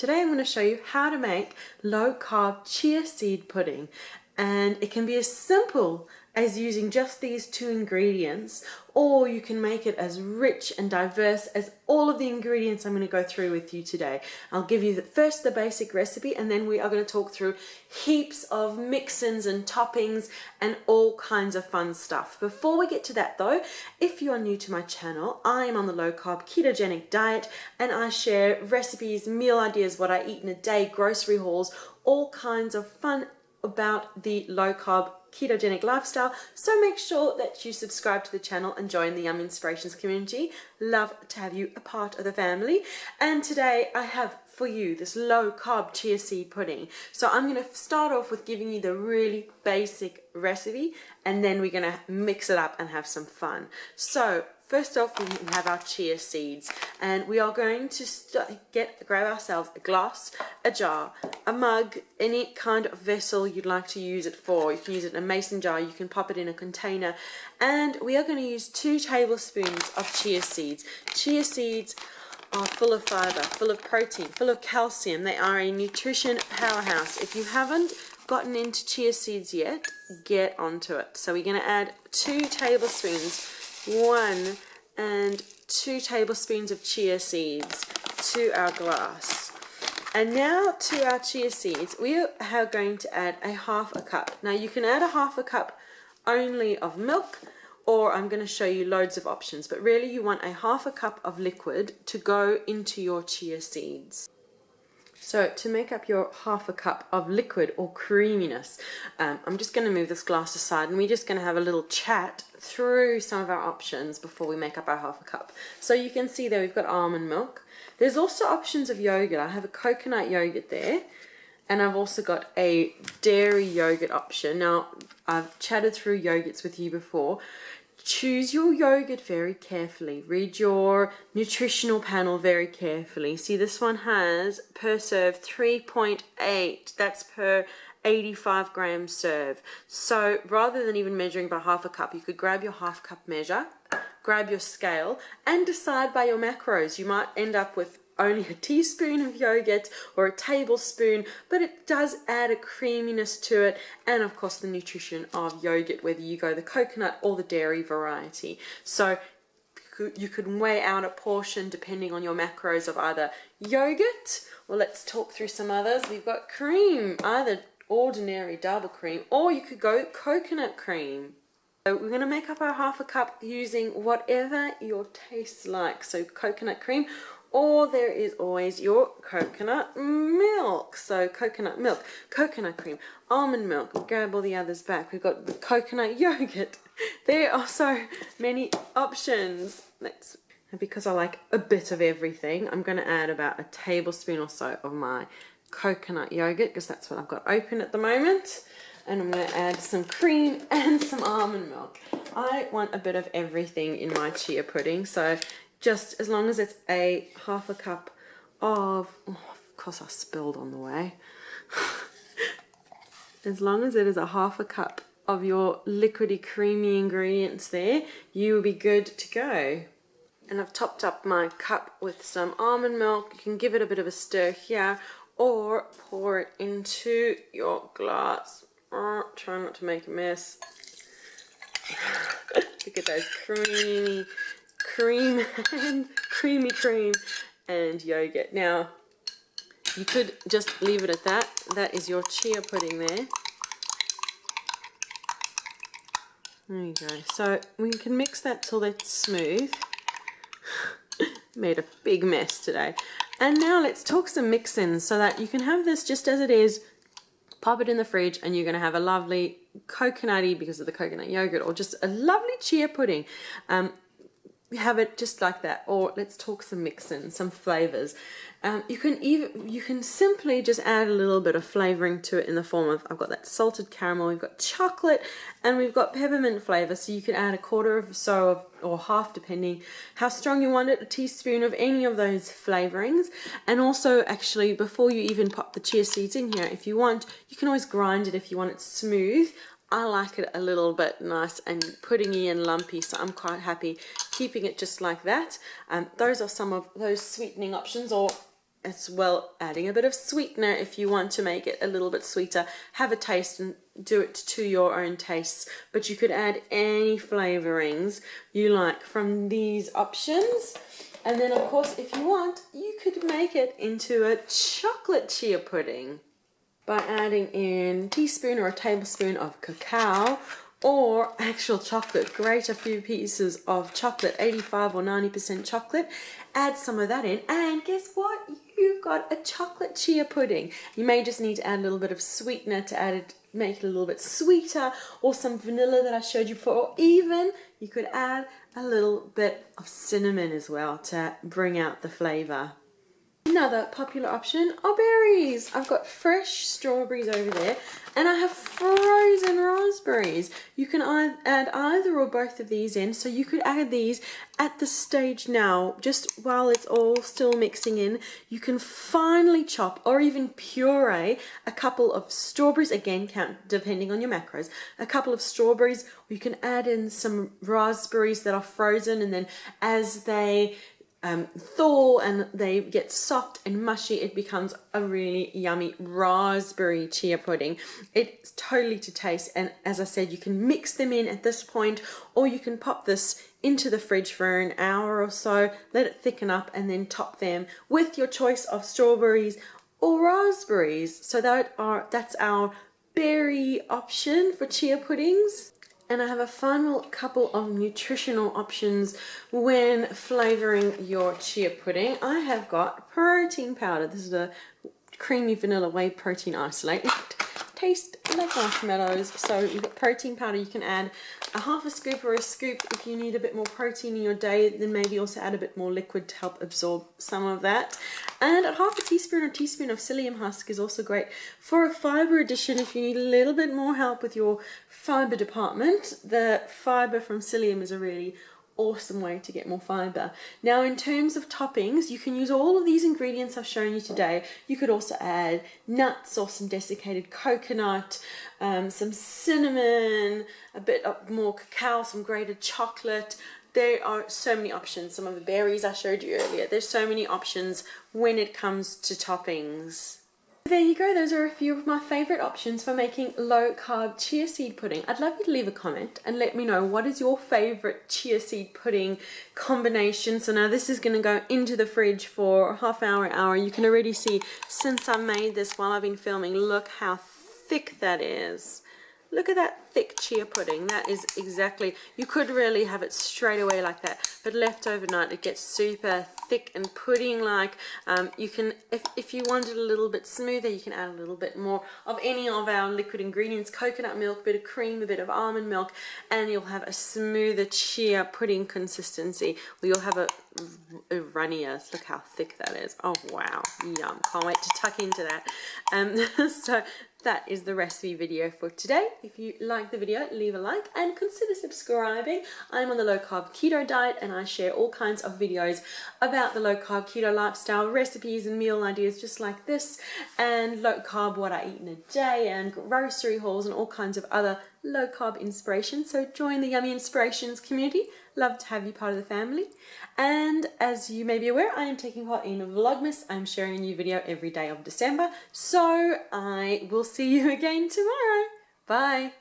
Today I'm going to show you how to make low carb chia seed pudding, and it can be as simple as using just these two ingredients, or you can make it as rich and diverse as all of the ingredients I'm going to go through with you today. I'll give you first the basic recipe, and then we are going to talk through heaps of mix-ins and toppings and all kinds of fun stuff. Before we get to that though, if you are new to my channel, I am on the low carb ketogenic diet, and I share recipes, meal ideas, what I eat in a day, grocery hauls, all kinds of fun about the low carb ketogenic lifestyle. So make sure that you subscribe to the channel and join the Yummy Inspirations community. Love to have you a part of the family. And today I have for you this low carb chia seed pudding. So I'm going to start off with giving you the really basic recipe, and then we're going to mix it up and have some fun. So first off, we have our chia seeds, and we are going to grab ourselves a glass, a jar, a mug, any kind of vessel you'd like to use it for. You can use it in a mason jar, you can pop it in a container, and we are going to use 2 tablespoons of chia seeds. Chia seeds are full of fiber, full of protein, full of calcium. They are a nutrition powerhouse. If you haven't gotten into chia seeds yet, get onto it. So we're going to add 2 tablespoons, 1 and 2 tablespoons of chia seeds to our glass. And now to our chia seeds, we are going to add a half a cup. Now you can add a half a cup only of milk, or I'm going to show you loads of options, but really you want a half a cup of liquid to go into your chia seeds. So to make up your half a cup of liquid or creaminess, I'm just going to move this glass aside, and we're just going to have a little chat through some of our options before we make up our half a cup. So you can see there we've got almond milk. There's also options of yogurt. I have a coconut yogurt there, and I've also got a dairy yogurt option. Now I've chatted through yogurts with you before. Choose your yogurt very carefully. Read your nutritional panel very carefully. See, this one has per serve 3.8. That's per 85 gram serve. So rather than even measuring by half a cup, you could grab your half cup measure, grab your scale, and decide by your macros. You might end up with only a teaspoon of yogurt or a tablespoon, but it does add a creaminess to it, and of course the nutrition of yogurt, whether you go the coconut or the dairy variety. So you could weigh out a portion depending on your macros of either yogurt, or let's talk through some others. We've got cream, either ordinary double cream, or you could go coconut cream. So we're going to make up our half a cup using whatever your taste like. So coconut cream, or there is always your coconut milk. So coconut milk, coconut cream, almond milk. We'll grab all the others back. We've got the coconut yogurt. There are so many options. Because I like a bit of everything, I'm going to add about a tablespoon or so of my coconut yogurt, because that's what I've got open at the moment. And I'm going to add some cream and some almond milk. I want a bit of everything in my chia pudding, so just as long as it's a half a cup of, oh, of course I spilled on the way. As long as it is a half a cup of your liquidy creamy ingredients there, you will be good to go. And I've topped up my cup with some almond milk. You can give it a bit of a stir here, or pour it into your glass. Oh, try not to make a mess. Look at those creamy cream and yogurt. Now you could just leave it at that. That is your chia pudding there. There you go. So we can mix that till it's smooth. Made a big mess today. And now let's talk some mix-ins so that you can have this just as it is. Pop it in the fridge, and you're going to have a lovely coconutty, because of the coconut yogurt, or just a lovely chia pudding. Have it just like that. Or let's talk some mix-ins, some flavors. You can simply just add a little bit of flavoring to it in the form of, I've got that salted caramel, we've got chocolate, and we've got peppermint flavor. So you can add a quarter or so of, or half, depending how strong you want it, a teaspoon of any of those flavorings. And also, actually, before you even pop the chia seeds in here, if you want, you can always grind it if you want it smooth. I like it a little bit nice and puddingy and lumpy, so I'm quite happy keeping it just like that. Those are some of those sweetening options, or as well adding a bit of sweetener if you want to make it a little bit sweeter. Have a taste and do it to your own tastes, but you could add any flavorings you like from these options. And then of course, if you want, you could make it into a chocolate chia pudding by adding in a teaspoon or a tablespoon of cacao or actual chocolate. Grate a few pieces of chocolate, 85 or 90% chocolate, add some of that in, and guess what? You've got a chocolate chia pudding. You may just need to add a little bit of sweetener to add it, make it a little bit sweeter, or some vanilla that I showed you before, or even you could add a little bit of cinnamon as well to bring out the flavor. Another popular option are berries. I've got fresh strawberries over there, and I have frozen raspberries. You can add either or both of these in, so you could add these at the stage now, just while it's all still mixing in. You can finely chop or even puree a couple of strawberries, again count depending on your macros, a couple of strawberries, or you can add in some raspberries that are frozen, and then as they thaw and they get soft and mushy, it becomes a really yummy raspberry chia pudding. It's totally to taste, and as I said, you can mix them in at this point, or you can pop this into the fridge for an hour or so, let it thicken up, and then top them with your choice of strawberries or raspberries. So that's our berry option for chia puddings. And I have a final couple of nutritional options when flavoring your chia pudding. I have got protein powder. This is a creamy vanilla whey protein isolate. It tastes like marshmallows. So you've got protein powder. You can add a half a scoop or a scoop if you need a bit more protein in your day. Then maybe also add a bit more liquid to help absorb some of that. And a half a teaspoon or teaspoon of psyllium husk is also great for a fiber addition if you need a little bit more help with your fiber department. The fiber from psyllium is a really awesome way to get more fiber. Now, in terms of toppings, you can use all of these ingredients I've shown you today. You could also add nuts or some desiccated coconut, some cinnamon, a bit more cacao, some grated chocolate. There are so many options. Some of the berries I showed you earlier. There's so many options when it comes to toppings. There you go, those are a few of my favourite options for making low carb chia seed pudding. I'd love you to leave a comment and let me know what is your favourite chia seed pudding combination. So now this is going to go into the fridge for a half hour. You can already see since I made this while I've been filming, look how thick that is. Look at that thick chia pudding. That is exactly, you could really have it straight away like that, but left overnight it gets super thick and pudding-like. You can, if you want it a little bit smoother, you can add a little bit more of any of our liquid ingredients, coconut milk, a bit of cream, a bit of almond milk, and you'll have a smoother chia pudding consistency. Or you'll have a runnier. Look how thick that is. Oh wow, yum. Can't wait to tuck into that. So that is the recipe video for today. If you like the video, leave a like and consider subscribing. I'm on the low carb keto diet, and I share all kinds of videos about the low carb keto lifestyle, recipes and meal ideas just like this, and low carb, what I eat in a day, and grocery hauls and all kinds of other low carb inspiration. So join the Yummy Inspirations community. Love to have you part of the family. And as you may be aware, I am taking part in Vlogmas. I'm sharing a new video every day of December. So I will see you again tomorrow. Bye.